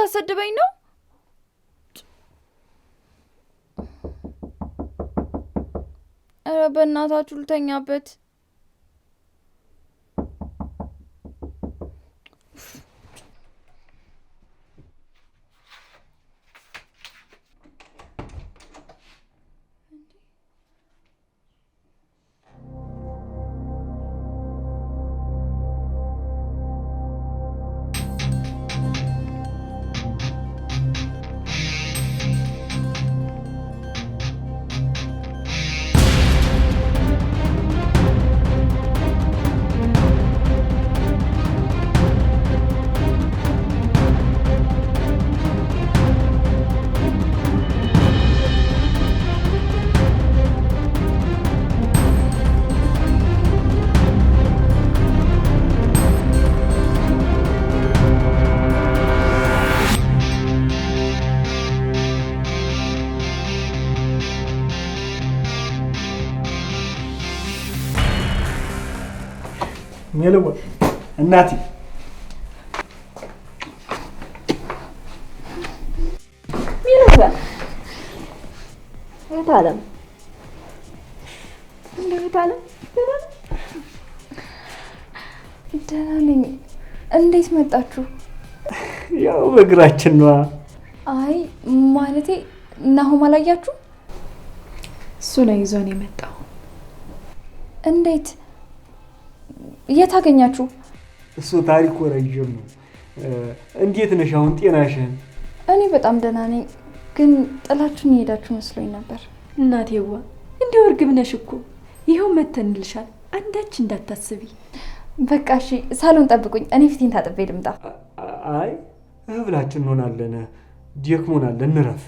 ልታሰድበኝ ነው? ኧረ በእናታችሁ ልተኛበት። ሜልዋ እናቴ ሜልዋ እታለም እንደታለም ደህና ነኝ። እንዴት መጣችሁ? ያው በእግራችን ነው። አይ ማለቴ ናሆም አላያችሁ? እሱ ነው ይዞን የመጣው። እንዴት የት አገኛችሁ? እሱ ታሪኩ ረጅም ነው። እንዴት ነሽ አሁን ጤናሽን? እኔ በጣም ደህና ነኝ፣ ግን ጥላችሁን እየሄዳችሁ መስሎኝ ነበር። እናቴዋ እንደው እርግብ ነሽ እኮ ይኸው መተንልሻል። አንዳች እንዳታስቢ። በቃ እሺ፣ ሳሎን ጠብቁኝ፣ እኔ ፊቴን ታጥቤ ልምጣ። አይ እህብላችን እንሆናለን፣ ደክሞናል፣ እንረፍ።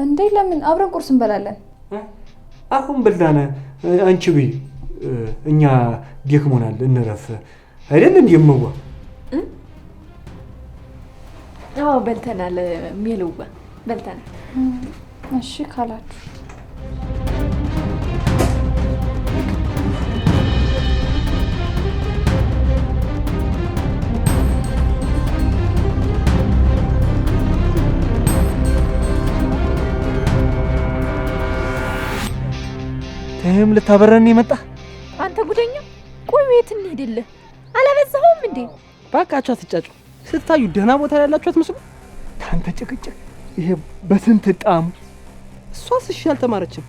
እንዴ ለምን? አብረን ቁርስ እንበላለን። አሁን በላነ፣ አንቺ ብይ፣ እኛ ደክሞናል፣ እንረፍ። አይደል እንዴ እመዋ? አዎ በልተናል ሜልዋ፣ በልተናል። እሺ ካላችሁ ተህም ልታበረን የመጣ አንተ ጉደኛ! ቆይ የት እንሄድልህ? አላበዛኸውም እንዴ? ባካችሁ አትጫጩ። ስታዩ ደህና ቦታ ላይ ያላችሁ አትመስሉ። ካንተ ጭቅጭቅ ይሄ በስንት ጣሙ። እሷስ እሺ አልተማረችም።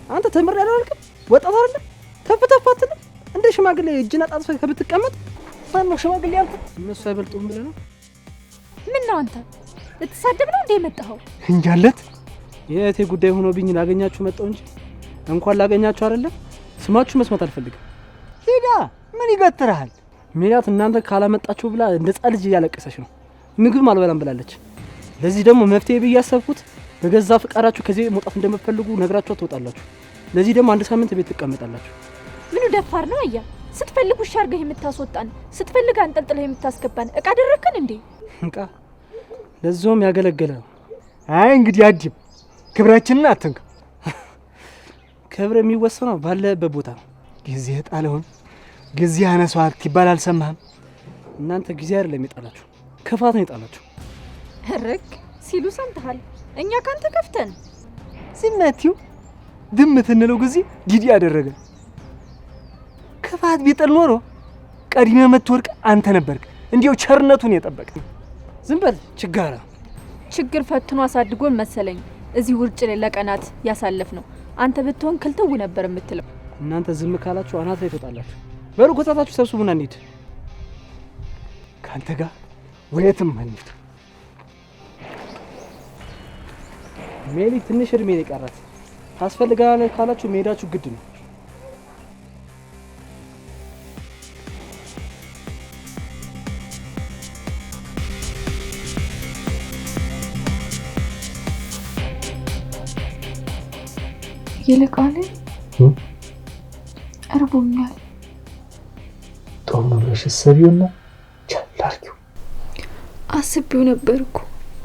አንተ ተምር ያላልክም? ወጣት አይደለ? ተፍተፍ አትልም? እንደ ሽማግሌ እጅና ጣጥፈህ ከብትቀመጥ ማን ነው ሽማግሌ ያልኩት? እነሱ አይበልጡም ብለህ ነው? ምን ነው አንተ ልትሳደብ ነው እንዴ የመጣኸው? እንጃለት የእቴ ጉዳይ ሆኖብኝ ላገኛችሁ መጣሁ እንጂ እንኳን ላገኛችሁ አይደለም ስማችሁ መስማት አልፈልግም። ሄዳ ምን ይገትራል? ሜላት እናንተ ካላመጣችሁ ብላ እንደ ጻ ልጅ እያለቀሰች ነው። ምግብም አልበላም ብላለች። ለዚህ ደግሞ መፍትሄ ብዬ ያሰብኩት በገዛ ፍቃዳችሁ ከዚህ መውጣት እንደምትፈልጉ ነግራችሁ ትወጣላችሁ። ለዚህ ደግሞ አንድ ሳምንት ቤት ትቀመጣላችሁ። ምኑ ደፋር ነው አያ? ስትፈልጉ ሻርገህ የምታስወጣን፣ ስትፈልግ አንጠልጥለህ የምታስገባን እቃ አደረከን እንዴ? እቃ ለዚያውም ያገለገለ ነው። አይ እንግዲህ አጅብ ክብራችንን አትንካ። ክብር የሚወሰነው ባለበት ቦታ ነው። ጊዜ ጣለውን ጊዜ አነሷት ይባል አልሰማህም? እናንተ ጊዜ አይደለም የጣላችሁ፣ ክፋት ነው የጣላችሁ። ህርክ ሲሉ ሰምተሃል? እኛ ካንተ ከፍተን ሲመቲው ድምት እንለው ጊዜ ዲዲ ያደረገ ክፋት ቢጥል ኖሮ ቀድሜ መትወርቅ አንተ ነበርክ። እንዲያው ቸርነቱን የጠበቀ ዝም በል ችጋራ። ችግር ፈትኖ አሳድጎን መሰለኝ እዚህ ውርጭ ላይ ለቀናት ያሳለፍ ነው። አንተ ብትሆን ክልተው ነበር የምትለው። እናንተ ዝም ካላችሁ አናት ላይ ትወጣላችሁ። በሩ ጎታታችሁ ሰብስቡና እንሂድ። ካንተ ጋር ወየትም እንሂድ። ሜሊ ትንሽ እድሜ ነው የቀራት። ታስፈልጋለህ ካላችሁ መሄዳችሁ ግድ ነው። ይልቃል እርቦኛል። ጦም ነው ብለሽ ሰቢውና ቻላርኪው አስቤው ነበር እኮ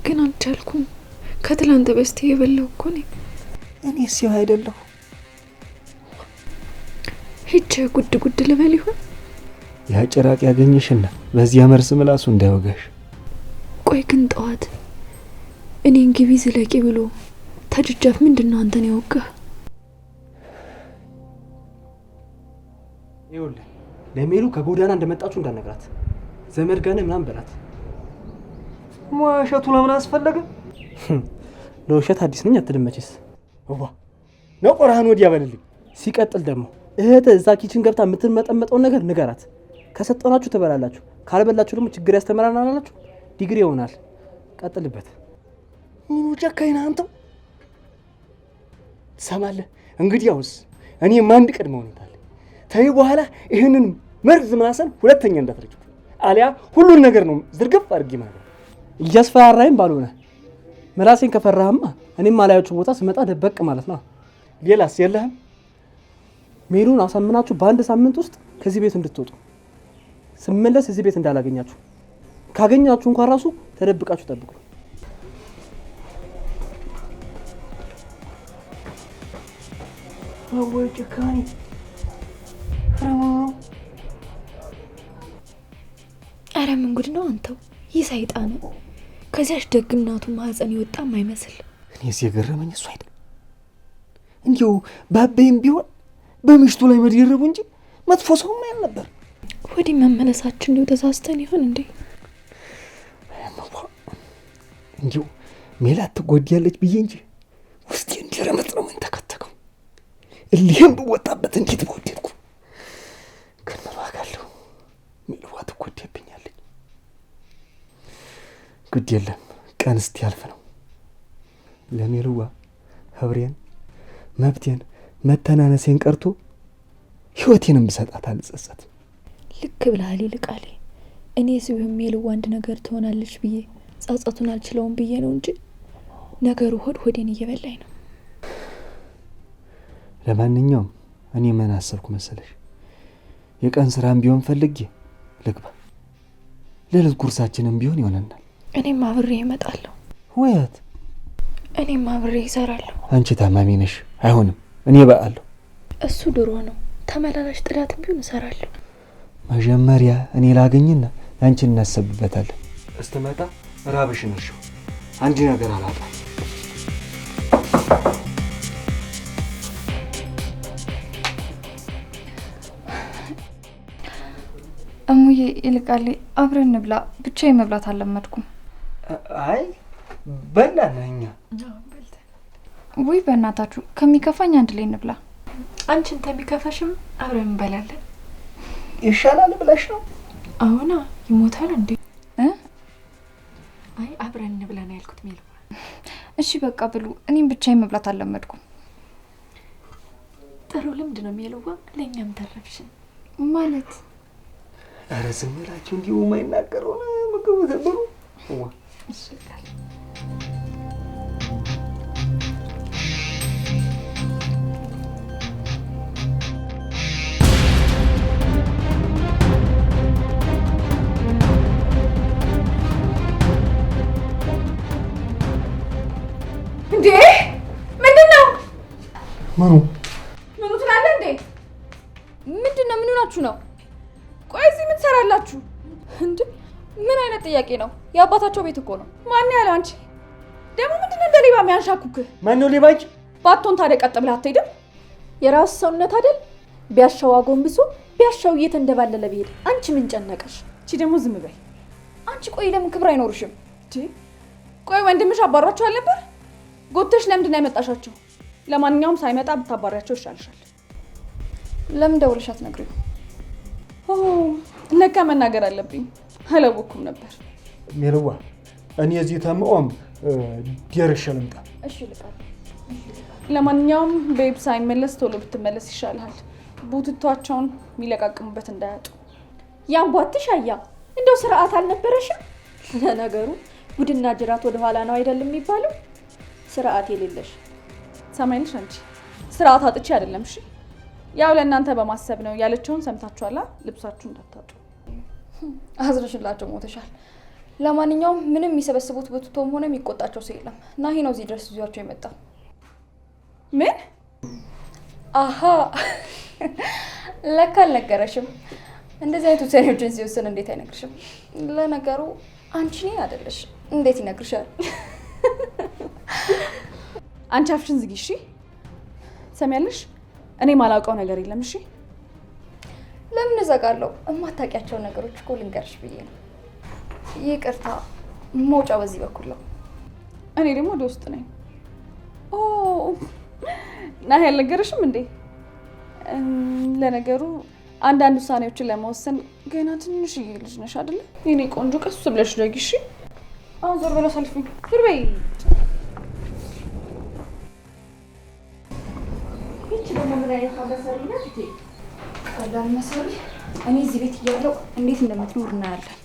ግን አልቻልኩም። ከትላንት በስቲያ የበላው እኮ ነኝ። እኔ ሲው አይደለሁ። ሂጅ ጉድ ጉድ ልበል ይሆን? ያ ጭራቅ ያገኘሽና በዚያ መርስ ምላሱ እንዳይወጋሽ። ቆይ ግን ጠዋት እኔን ግቢ ዝለቂ ብሎ ተጅጃፍ ምንድነው አንተን ያወቀህ? ይኸውልህ ለሜሉ ከጎዳና እንደመጣችሁ እንዳነግራት ዘመድ ጋር ነኝ ምናምን በላት። መዋሸቱ ለምን አስፈለገ? ለውሸት አዲስ ነኝ አትልም መቼስ። ዋ ነው ቆራህን ወዲያ በልልኝ። ሲቀጥል ደግሞ እህት እዛ ኪችን ገብታ የምትመጠመጠውን ነገር ንገራት። ከሰጠናችሁ ትበላላችሁ፣ ካልበላችሁ ደግሞ ችግር ያስተምራናል አላችሁ። ዲግሪ ይሆናል። ቀጥልበት። ምኑ ጨካኝ ነህ አንተ? ትሰማለህ? እንግዲያውስ እኔም አንድ ቅድመ ሁኔታ አለ። ተይ በኋላ ይህንን መርዝ ማሰን ሁለተኛ እንዳትረጭ፣ አሊያ ሁሉን ነገር ነው ዝርግፍ አድርጊ ማለት። እያስፈራራይም ባልሆነ ምላሴን ከፈራህማ እኔም ማላያችሁ ቦታ ስመጣ ደበቅ ማለት ነው። ሌላስ የለህም? ሜሉን አሳምናችሁ በአንድ ሳምንት ውስጥ ከዚህ ቤት እንድትወጡ፣ ስመለስ እዚህ ቤት እንዳላገኛችሁ፣ ካገኛችሁ እንኳን ራሱ ተደብቃችሁ ጠብቁ። ወይ ጨካኝ! አረ ምን ጉድ ነው አንተው! ይህ ሰይጣን ከዚያች ደግናቱ ማህፀን ይወጣም አይመስል። እኔስ የገረመኝ እሱ አይደል እንዲሁ ባቤም ቢሆን በምሽቱ ላይ መድረቡ እንጂ መጥፎ ሰው ማይል ነበር። ወዲህ መመለሳችን ነው ተሳስተን ይሆን እንዴ? እንዲሁ ሜላት ትጎዳለች ብዬ እንጂ ውስጤ እንዲረመጥ ነው ምን ተከተከው። እሊህም ብወጣበት እንዴት በወደድኩ። ግን ምን ዋጋ አለው? ሜልዋ ትጎዳብኛለች። ግድ የለም ቀን እስቲ ያልፍ ነው። ለሜልዋ ህብሬን መብቴን መተናነሴን ቀርቶ ህይወቴንም ብሰጣት አልጸጸት። ልክ ብለሃል ይልቃሌ። እኔ ሲሆን ሜልዋ አንድ ነገር ትሆናለች ብዬ ጸጸቱን አልችለውም ብዬ ነው እንጂ ነገሩ ሆዴን እየበላኝ ነው። ለማንኛውም እኔ ምን አሰብኩ መሰለሽ? የቀን ስራም ቢሆን ፈልጌ ልግባ፣ ለልጅ ጉርሳችንም ቢሆን ይሆነናል። እኔም አብሬ እመጣለሁ። ወያት እኔም አብሬ እሰራለሁ። አንቺ ታማሚ ነሽ፣ አይሆንም። እኔ በአለሁ። እሱ ድሮ ነው። ተመላላሽ ጥላትም ቢሆን እሰራለሁ። መጀመሪያ እኔ ላገኝና አንቺን እናሰብበታለን። እስትመጣ ራብሽን እርሺው። አንድ ነገር አላጣም። እሙዬ ይልቃሌ አብረን እንብላ። ብቻዬን መብላት አልለመድኩም። አይ በላን እኛ። ውይ በእናታችሁ ከሚከፋኝ አንድ ላይ እንብላ። አንቺን ከሚከፋሽም አብረን እንበላለን። ይሻላል ብለሽ ነው? አሁና ይሞታል እንዴ? አይ አብረን እንብላ ነው ያልኩት ሜልዋ። እሺ በቃ ብሉ። እኔም ብቻዬን መብላት አልለመድኩም። ጥሩ ልምድ ነው ሜልዋ። ለኛም ተረፍሽን ማለት። ኧረ ዝም ብላችሁ እንዲሁ የማይናገረው ምግብ ተብሉ። እሺ እንዴ ምንድነው? ምኑ ትላለህ እንዴ? ምንድነው? ምን ሆናችሁ ነው? ቆይ እዚህ ምን ትሰራላችሁ እንዴ? ምን አይነት ጥያቄ ነው? የአባታቸው ቤት እኮ ነው። ማን ያለው? አንቺ ደግሞ ምንድነው እንደ ሌባ የሚያንሻኩክህ? ማን ነው ሌባ? እንጂ ባትሆን ታዲያ ቀጥ ብለህ አትሄድም? የራስ ሰውነት አይደል? ቢያሻው አጎንብሶ ቢያሻው እየተንደባለለ ቢሄድ አንቺ ምን ጨነቀሽ? እቺ ደግሞ ዝም በይ አንቺ። ቆይ ለምን ክብር አይኖርሽም? ቆይ ወንድምሽ አባሯቸው አልነበር? ጎተሽ ለምንድን ነው ያመጣሻቸው? ለማንኛውም ሳይመጣ ብታባሪያቸው ይሻልሻል። ለምን ደውለሽ አትነግሪው? ለካ መናገር አለብኝ። አላወኩም ነበር። ሜልዋ እኔ እዚህ ተምኦም ደርሼ ልምጣ። እሺ ልቃል። ለማንኛውም ቤብ ሳይመለስ ቶሎ ብትመለስ ይሻልሃል። ቡትቷቸውን የሚለቃቅሙበት እንዳያጡ። ያን ቧትሽ አያ እንደው ስርዓት አልነበረሽም? ለነገሩ ጉድና ጅራት ወደ ኋላ ነው አይደለም የሚባለው? ስርዓት የሌለሽ ሰማይንሽ አንቺ። ስርዓት አጥቼ አይደለም እሺ። ያው ለእናንተ በማሰብ ነው ያለችውን ሰምታችኋላ። ልብሳችሁ እንዳታጡ። አዝረሽላቸው ሞተሻል። ለማንኛውም ምንም የሚሰበስቡት ብትቶም ሆነ የሚቆጣቸው ሰው የለም። ናሂ ነው እዚህ ድረስ ይዟቸው የመጣው። ምን? አሃ ለካ አልነገረሽም። እንደዚህ አይነት ውሳኔዎችን ሲወስን እንዴት አይነግርሽም? ለነገሩ አንቺ ነኝ አይደለሽ እንዴት ይነግርሻል? አንቺ አፍሽን ዝጊ እሺ። ትሰሚያለሽ? እኔ ማላውቀው ነገር የለም እሺ። ለምን እዘጋለሁ? እማታውቂያቸው ነገሮች እኮ ልንገርሽ ብዬ ነው። ይቅርታ፣ መውጫው በዚህ በኩል ነው። እኔ ደግሞ ወደ ውስጥ ነኝ። ኦ ናሂ አልነገረሽም እንዴ? ለነገሩ አንዳንድ ውሳኔዎችን ለመወሰን ገና ትንሽዬ ልጅ ነሽ አይደለ? የኔ ቆንጆ ቀስ ብለሽ ደጊ እሺ። አሁን ዞር ብለው ሰልፊኝ ዞር በይ። ይቺ ደግሞ ምን አይነት መሰሪ ናት? ቀላል መሰሪ። እኔ እዚህ ቤት እያለሁ እንዴት እንደምትኖር እናያለን።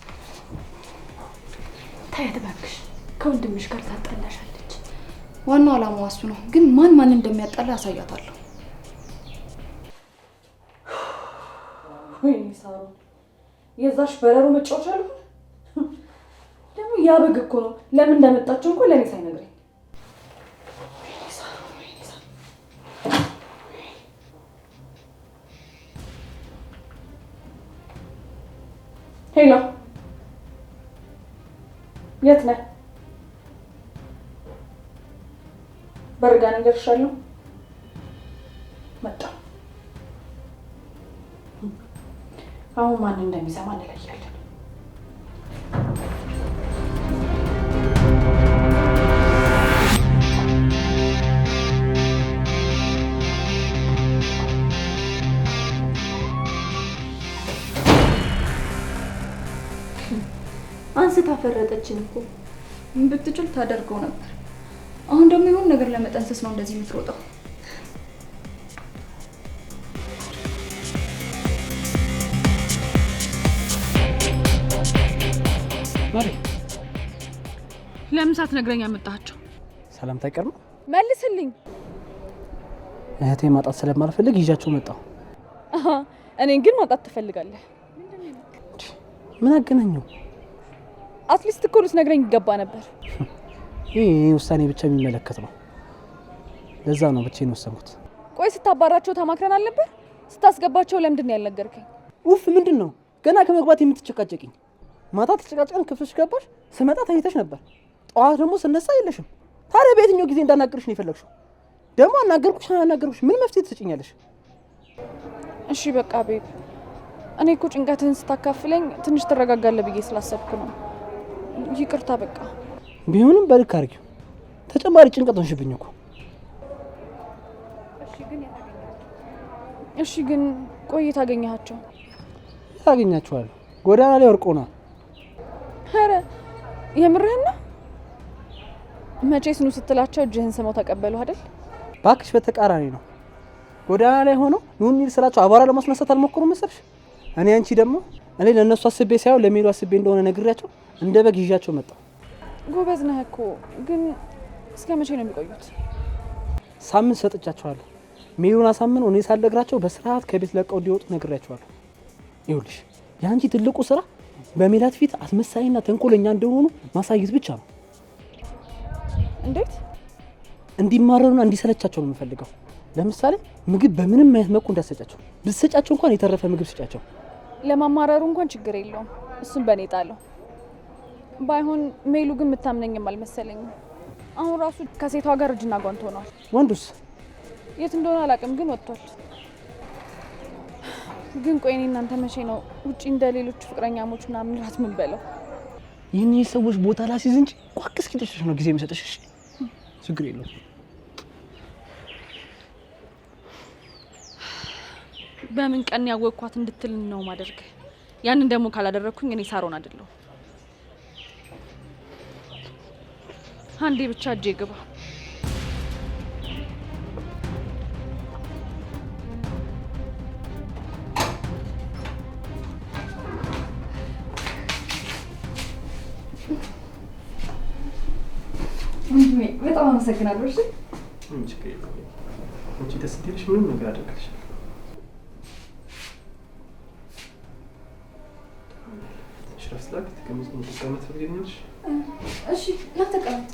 ታያት እባክሽ፣ ከወንድምሽ ጋር ታጣላሻለች። ዋናው ዓላማዋ እሱ ነው። ግን ማን እንደሚያጣላ ያሳያታለሁ። ወይኔ ሳሩ፣ የዛሽ በረሮ መጫወቻ አሉ። ደግሞ ያ በግ እኮ ነው። ለምን እንደመጣቸው እንኳን ለእኔ ሳይነግረኝ። ሄሎ፣ የት ነህ? በርጋ ነገርሻለሁ። መጣ። አሁን ማን እንደሚሰማ እንለያለን። አንስታ ፈረጠችን እኮ። ብትችል ታደርገው ነበር። አሁን ደግሞ የሆነ ነገር ለመጠንሰስ ነው እንደዚህ የምትሮጠው። ማሪ፣ ለምን ሳትነግረኝ አመጣሃቸው? ሰላም ታይቀር ነው። መልስልኝ። እህቴ ማጣት ስለማልፈልግ ይዣቸው መጣሁ። እኔን ግን ማጣት ትፈልጋለህ? ምን አገናኘው? አትሊስት እኮ ልትነግረኝ ይገባ ነበር። ይህ ውሳኔ ብቻ የሚመለከት ነው። ለዛ ነው ብቻዬን ወሰንኩት። ቆይ ስታባራቸው ተማክረን አልነበር? ስታስገባቸው ለምንድን ነው ያልነገርከኝ? ኡፍ፣ ምንድን ነው ገና ከመግባት የምትጨቃጨቅኝ? ማታ ተጨቃጨቀን ክፍልሽ ገባሽ፣ ስመጣ ተኝተሽ ነበር። ጠዋት ደግሞ ስነሳ የለሽም። ታዲያ በየትኛው ጊዜ እንዳናገርሽ ነው የፈለግሽው? ደግሞ አናገርኩሽ አናገርኩሽ ምን መፍትሄ ትሰጪኛለሽ? እሺ በቃ ቤብ፣ እኔ እኮ ጭንቀትህን ስታካፍለኝ ትንሽ ትረጋጋለህ ብዬ ስላሰብኩ ነው። ይቅርታ በቃ። ቢሆንም በልክ አድርጊው። ተጨማሪ ጭንቀት ሆንሽብኝ እኮ። እሺ ግን ቆይ ታገኘሃቸው? ያገኛቸዋለሁ። ጎዳና ላይ ወርቆናል። ኧረ የምርህን ነው? መቼስ ኑ ስትላቸው እጅህን ስመው ተቀበሉ አይደል? ባክሽ በተቃራኒ ነው። ጎዳና ላይ ሆኖ ኑ እንሂድ ስላቸው አቧራ ለማስነሳት አልሞከሩም መሰልሽ? እኔ አንቺ ደግሞ እኔ ለእነሱ አስቤ ሳይሆን ለሜሉ አስቤ እንደሆነ ነግሬያቸው እንደ በግ ይዣቸው መጣሁ። ጎበዝ ነህ እኮ። ግን እስከ መቼ ነው የሚቆዩት? ሳምንት ሰጥቻቸዋለሁ። ሜሉን አሳምነው እኔ ሳልነግራቸው በስርዓት ከቤት ለቀው እንዲወጡ ነግሬያቸዋለሁ። ይኸውልሽ የአንቺ ትልቁ ስራ በሜላት ፊት አስመሳይና ተንኮለኛ እንደሆኑ ማሳየት ብቻ ነው። እንዴት? እንዲማረሩና እንዲሰለቻቸው ነው የምፈልገው። ለምሳሌ ምግብ በምንም አይነት መልኩ እንዳሰጫቸው፣ ብትሰጫቸው እንኳን የተረፈ ምግብ ስጫቸው። ለማማረሩ እንኳን ችግር የለውም፣ እሱን በእኔ ጣለው። ባይሆን ሜሉ ግን የምታምነኝም አልመሰለኝም። አሁን ራሱ ከሴቷ ጋር እጅና ጓንት ሆኗል። ወንዱስ የት እንደሆነ አላውቅም፣ ግን ወጥቷል። ግን ቆይ እኔ እናንተ መቼ ነው ውጪ እንደ ሌሎች ፍቅረኛሞች ምናምን ራት ምን በለው? ይህን የሰዎች ቦታ ላሲዝ እንጂ ቋቅ እስኪደርሽ ነው ጊዜ የሚሰጥሽ። እሺ ችግር የለውም። በምን ቀን ያወቅኳት እንድትል ነው ማደርግ። ያንን ደግሞ ካላደረግኩኝ እኔ ሳሮን አይደለሁ። አንዴ ብቻ እጄ ግባ። በጣም አመሰግናለሁ። እሺ ችግር የለውም። አንቺ ደስ እንዲልሽ ምንም ነገር አደርግልሻለሁ። ሽራስ ላክ ተቀመጥ ትፈልጊያለሽ? እሺ ና ተቀመጥ።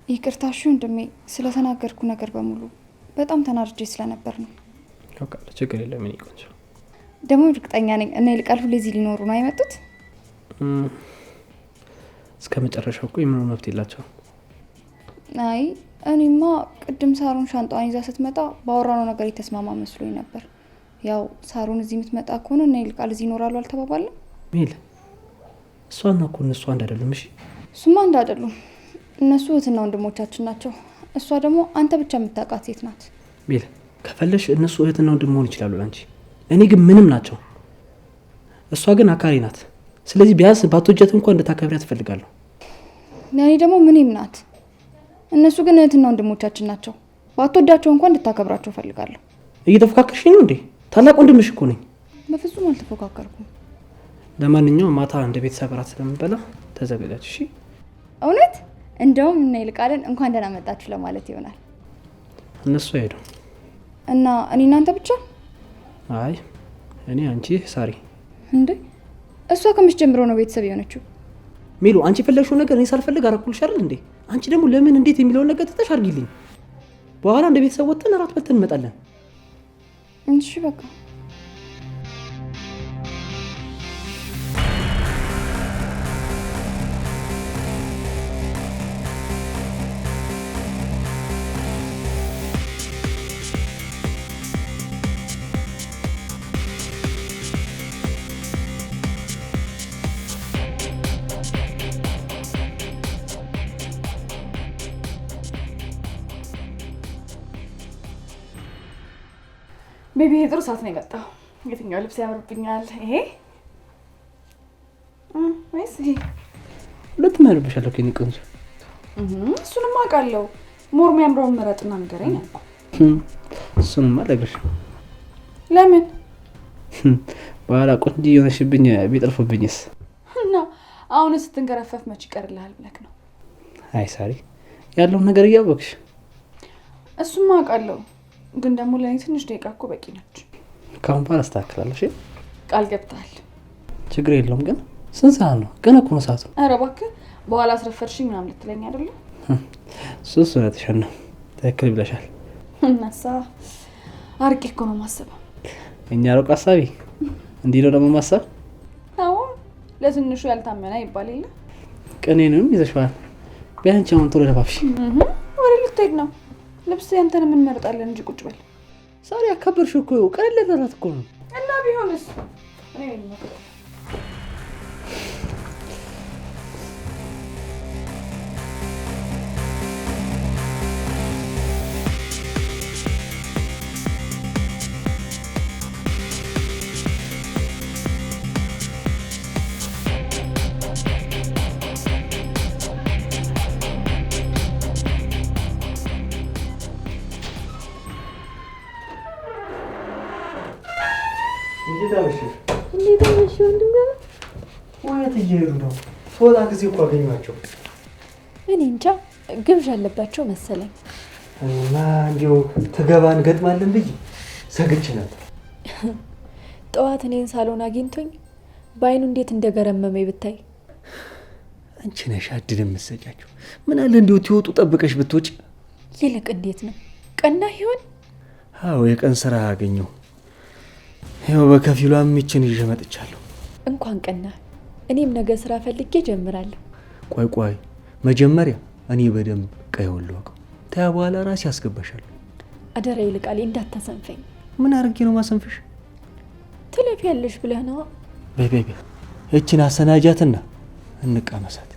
ይቅርታ እሺ ወንድሜ፣ ስለተናገርኩ ነገር በሙሉ በጣም ተናድጄ ስለነበር ነው። ያውቃለሁ። ችግር የለም። እኔ ቆንጆ ደግሞ እርግጠኛ ነኝ እና ይልቃል ሁሌ እዚህ ሊኖሩ ነው አይመጡት? እስከ መጨረሻው እኮ የምንም መብት የላቸውም። አይ እኔማ ቅድም ሳሩን ሻንጣዋን ይዛ ስትመጣ ባወራነው ነገር የተስማማ መስሎኝ ነበር። ያው ሳሩን እዚህ የምትመጣ ከሆነ እና ይልቃል እዚህ ይኖራሉ አልተባባለም? ሜል እሷና እኮ እነሱ አንድ አይደሉም። እሺ እሱማ አንድ አይደሉም። እነሱ እህትና ወንድሞቻችን ናቸው። እሷ ደግሞ አንተ ብቻ የምታውቃት ሴት ናት። ሜል ከፈለሽ እነሱ እህትና ወንድም መሆን ይችላሉ ላንቺ፣ እኔ ግን ምንም ናቸው። እሷ ግን አካሪ ናት። ስለዚህ ቢያንስ ባትወጃት እንኳን እንድታከብሪያት እፈልጋለሁ። ለእኔ ደግሞ ምንም ናት። እነሱ ግን እህትና ወንድሞቻችን ናቸው። ባትወዳቸው እንኳን እንድታከብራቸው እፈልጋለሁ። እየተፎካከርሽ ነው እንዴ? ታላቅ ወንድምሽ እኮ ነኝ። በፍጹም አልተፎካከርኩም። ለማንኛውም ማታ እንደ ቤተሰብ እራት ስለምንበላ ተዘጋጃች። እሺ እውነት? እንደውም እና ይልቃልን እንኳን ደህና መጣችሁ ለማለት ይሆናል። እነሱ አይሄዱ እና እኔ እናንተ ብቻ? አይ እኔ፣ አንቺ፣ ሳሪ። እንዴ እሷ ከመቼ ጀምሮ ነው ቤተሰብ የሆነችው? ሚሉ አንቺ የፈለግሽው ነገር እኔ ሳልፈልግ አረኩልሽ አይደል እንዴ? አንቺ ደግሞ ለምን እንዴት የሚለውን ነገር ትተሽ አድርጊልኝ። በኋላ እንደ ቤተሰብ ወጥተን እራት በልተን እንመጣለን። እሺ በቃ ቤቢ ጥሩ ሰዓት ነው የመጣው። የትኛው ልብስ ያምርብኛል? ይሄ ወይስ ይሄ? ሁለቱም ያምርብሻል እኮ የእኔ ቆንጆ። እሱንማ አውቃለሁ። ሞር የሚያምረውን ምረጥና ንገረኝ አልኩ። እሱንማ አልነግርሽ። ለምን? በኋላ ቆንጆ የሆነሽብኝ ቢጠልፉብኝስ? እና አሁን ስትንከረፈፍ መች ይቀርልሃል ብለክ ነው? አይ ሳሪ፣ ያለውን ነገር እያወቅሽ። እሱማ አውቃለሁ፣ ግን ደግሞ ለእኔ ትንሽ ደቂቃ እኮ በቂ ነች። ካሁን በኋላ አስተካክላለሁ። እሺ ቃል ገብተሃል። ችግር የለውም። ግን ስንት ሰዓት ነው? ገና እኮ ነው ሰዓቱ። ኧረ እባክህ በኋላ አስረፈርሽኝ ምናምን ልትለኝ አይደለም? ሱስ እውነትሽን ነው። ትክክል ብለሻል። እናሳ አርቄ እኮ ነው ማሰበው። እኛ ሩቅ ሀሳቢ እንዲህ ነው ደግሞ ማሰብ። አዎ ለትንሹ ያልታመነ ይባል የለ። ቅኔንም ይዘሽዋል። ቢያንቺ አሁን ቶሎ ለፋፍሽ። ወደ ልትሄድ ነው? ልብስ ያንተን የምንመርጣለን እንጂ ቁጭ በል። ሳሪ አካበርሽ እኮ ቀለል ያላት እኮ ነው። እና ቢሆንስ እኔ ነው እንዴት አመሸሽ? እንዴት አመሸሽ ወንድም ጋር? ወዴት እየሄዱ ነው? ሶላ ጊዜ እኮ አገኘኋቸው። እኔ እንጃ ግብዣ አለባቸው መሰለኝ። እና እንዲያው ትገባ እንገጥማለን ብዬ ሰግቼ ነበር። ጠዋት እኔን ሳሎን አግኝቶኝ በአይኑ እንዴት እንደገረመመኝ ብታይ። አንቺ ነሽ አድል የምትሰጫቸው። ምን አለ እንዲሁ ትወጡ ጠብቀሽ ብትወጪ። ይልቅ እንዴት ነው ቀና ይሆን? አዎ የቀን ስራ አገኘሁ። ይኸው በከፊሏ ምችን ይዤ መጥቻለሁ። እንኳን ቀና። እኔም ነገ ስራ ፈልጌ ጀምራለሁ። ቆይ መጀመሪያ እኔ በደንብ ቀይውን ልወቀው። ታያ በኋላ ራሴ ያስገባሻለሁ። አደራ ይልቃል እንዳታሰንፈኝ። ምን አድርጌ ነው ማሰንፍሽ? ትለፊ ያለሽ ብለህ ነው። በይ እችን አሰናጃትና እንቃመሳት።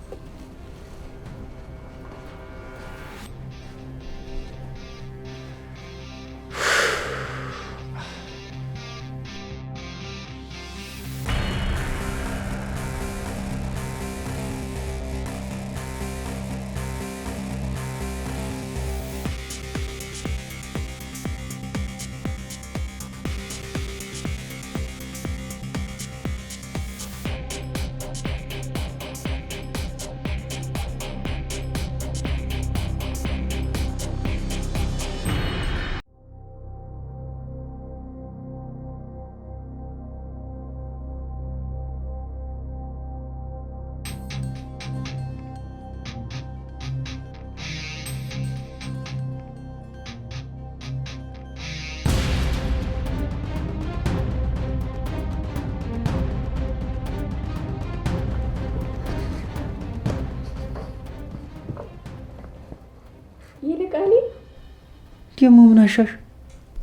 ደግሞ ምን አሻሽ?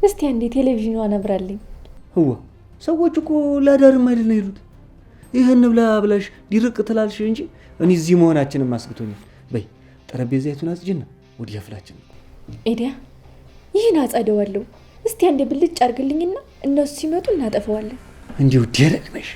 እስቲ አንዴ ቴሌቪዥኗን አብራልኝ። ህዋ ሰዎች እኮ ላዳርም አይደል ነው ይሉት። ይሄን ብላ ብላሽ ዲርቅ ትላልሽ እንጂ እኔ እዚህ መሆናችንን ማስግቶኛል። በይ ጠረጴዛይቱን አጽጂና ወደ ያፍላችን። ኤዲያ ይህን አጸደዋለሁ። እስቲ አንዴ ብልጭ አርግልኝና እነሱ ሲመጡ እናጠፈዋለን። እንዲሁ ደረቅ ነሽ።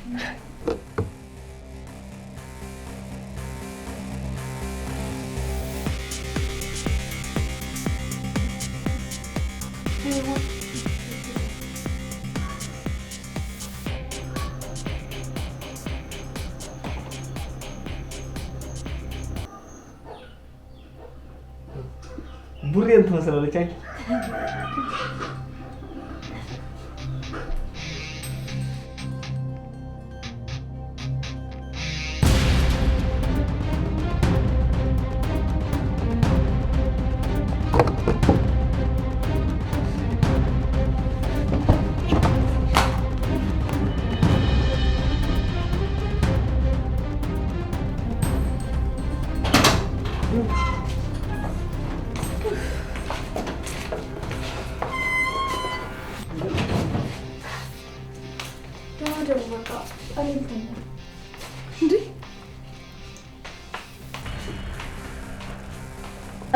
ቡሬን ትመስላለች። አይ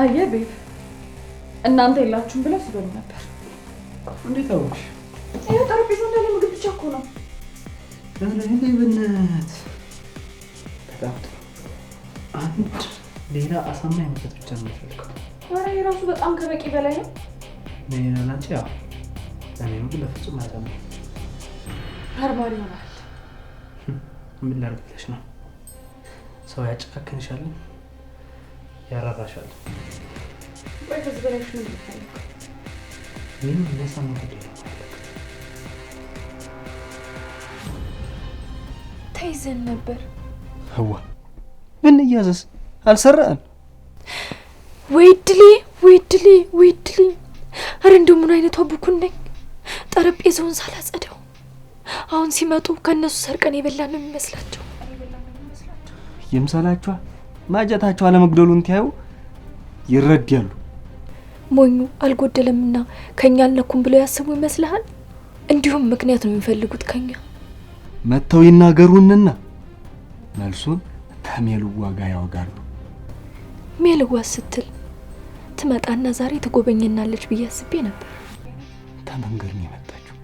አየህ ቤብ እናንተ የላችሁም ብለው ሲበሉ ነበር። እንዴት አወቅሽ? ይሄ ጠረጴዛ እንዳለ ምግብ ብቻ እኮ ነው። ለምን በጣም ጥሩ። አንድ ሌላ አሳማኝ ምክንያት ብቻ ነው የምፈልገው። ኧረ የራሱ በጣም ከበቂ በላይ ነው። ሌላ ላንቺ ያው እኔ ምግብ በፍጹም አይደለም። በርባሪ ይሆናል። ምን ላድርግ ብለሽ ነው? ሰው ያጨካክንሻል፣ ያራራሻል። ወይ ከዚህ በላይ ምን ልትፈልግ? ምንም የሚያሳማ ጉዳይ ነው። ተይዘን ነበር። ህዋ ብንያዘዝ አልሰራን። ወይ ድሌ ወይ ድሌ ወይ ድሌ! አረ እንደው ምን አይነቷ ብኩን ነኝ! ጠረጴዛውን ሳላጸደው አሁን ሲመጡ ከነሱ ሰርቀን የበላን ነው የሚመስላቸው። ይምሰላችኋ ማጀታቸው አለመግደሉን ታዩ ይረዳሉ። ሞኙ አልጎደለምና ከኛ አልነኩም ብለው ያስቡ ይመስልሃል? እንዲሁም ምክንያት ነው የሚፈልጉት ከኛ። መተው ይናገሩንና መልሱን ከሜልዋ ጋር ያወጋሉ። ሜልዋ ስትል ትመጣና ዛሬ ትጎበኘናለች ብዬ አስቤ ነበር። ተመንገር ነው የመጣችው።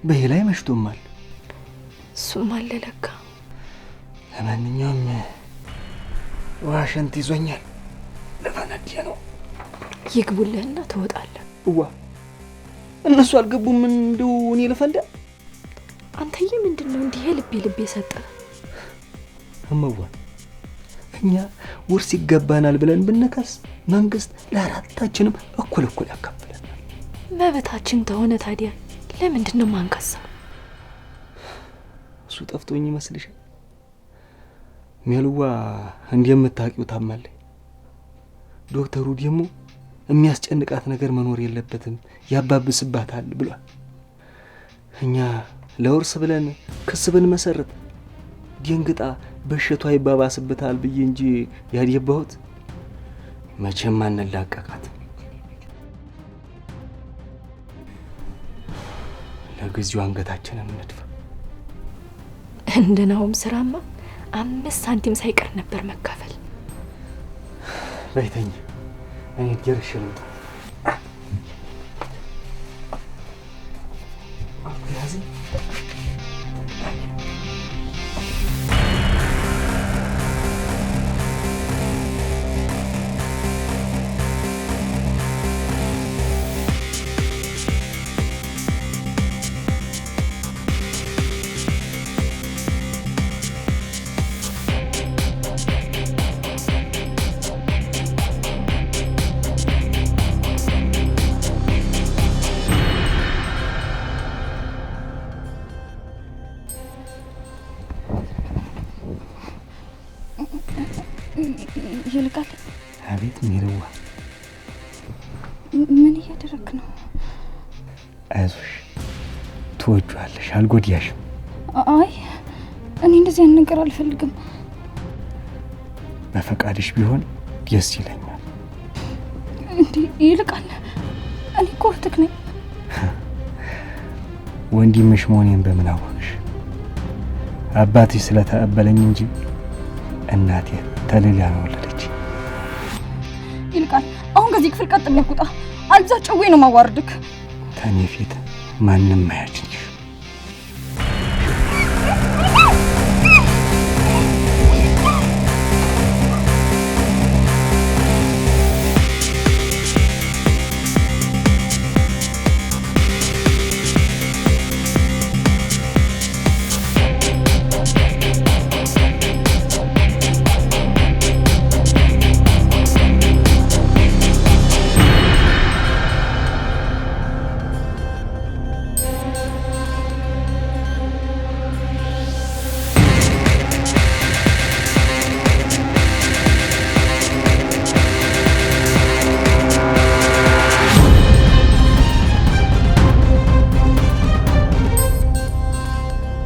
በላይ መሽቶማል። እሱም አለ ለካ። ለማንኛውም ዋሽንት ይዞኛል። ለፈነዲያ ነው። ይግቡልህና ትወጣለህ። ዋ እነሱ አልገቡም። እንደው እኔ ልፈንዳ? አንተዬ ምንድነው እንዲህ ልብ የሰጠ? እመዋ እኛ ውርስ ይገባናል ብለን ብንከስ መንግስት ለአራታችንም እኩል ያካፍለናል። መብታችን ተሆነ ታዲያ ለምንድነው ማንከሳው? እሱ ጠፍቶኝ ይመስልሻል? ሜልዋ እንደምታውቂው ታማለች። ዶክተሩ ደግሞ የሚያስጨንቃት ነገር መኖር የለበትም ያባብስባታል ብሏል። እኛ ለውርስ ብለን ክስ ብንመሰርት ደንግጣ በሽቷ ይባባስበታል ብዬ እንጂ ያደባሁት መቼም አንላቀቃት። ለጊዜው አንገታችንን እንድፋ። እንደናውም ስራማ 5 ሳንቲም ሳይቀር ነበር መካፈል። በይተኝ እኔ ደርሼ ልምጣ። አብያዚ ይልቃል። አቤት ሜልዋ፣ ምን እያደረክ ነው? አይዞሽ ትወጂዋለሽ፣ አልጎዳሽም። አይ እኔ እንደዚህ አይነት ነገር አልፈልግም። በፈቃድሽ ቢሆን ደስ ይለኛል። እንዴ ይልቃል፣ እኔ እኮ አባትህ ነኝ። ወንድምሽ መሆኔን በምን አወቅሽ? አባትሽ ስለተቀበለኝ እንጂ እናቴ ተልላ ነው ወለደች። ይልቃል አሁን ከዚህ ክፍል ቀጥ ብለህ ውጣ፣ አልዛ ጨዌ ነው ማዋርድክ። ከኔ ፊት ማንም አያችኝሽ።